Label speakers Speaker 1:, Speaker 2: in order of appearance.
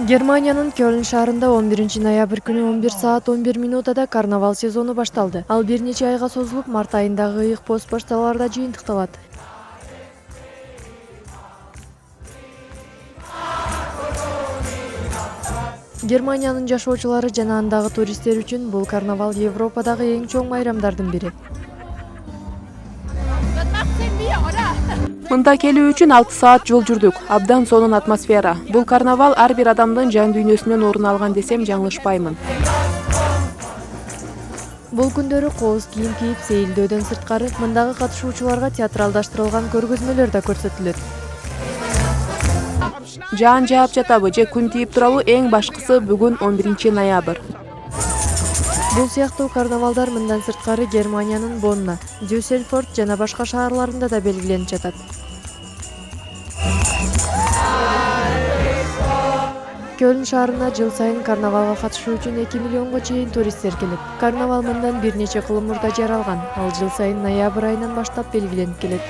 Speaker 1: Германиянын Кёльн шаарында 11-ноябрь күнү 11 саат 11 минутада карнавал сезону башталды. Ал бир нече айга созулуп, март айындагы ыйык пост почталарда жыйынтыкталат. Германиянын жашоочулары жана андагы туристтер үчүн бул карнавал Европадагы эң чоң майрамдардын бири.
Speaker 2: Мында келүү үчүн 6 саат жол жүрдүк. Абдан сонун атмосфера. Бул карнавал ар бир адамдын жан дүйнөсүнөн орун алган десем жаңылышпаймын.
Speaker 1: Бул күндөрү кооз кийим кийип сейилдөөдөн сырткары мындагы катышуучуларга театралдаштырылган көргөзмөлөр да көрсөтүлөт.
Speaker 2: Жаан жаап жатабы же күн тийип турабы, эң башкысы бүгүн 11-ноябрь.
Speaker 1: Бул сыяктуу карнавалдар мындан сырткары Германиянын Бонна, Дюссельдорф жана башка шаарларында да белгиленип жатат. Кёльн шаарына жыл сайын карнавалга катышуу үчүн 2 миллионго чейин туристтер келет. Карнавал мындан бир нече кылым мурда жаралган. Ал жыл сайын ноябрь айынан баштап белгиленип келет.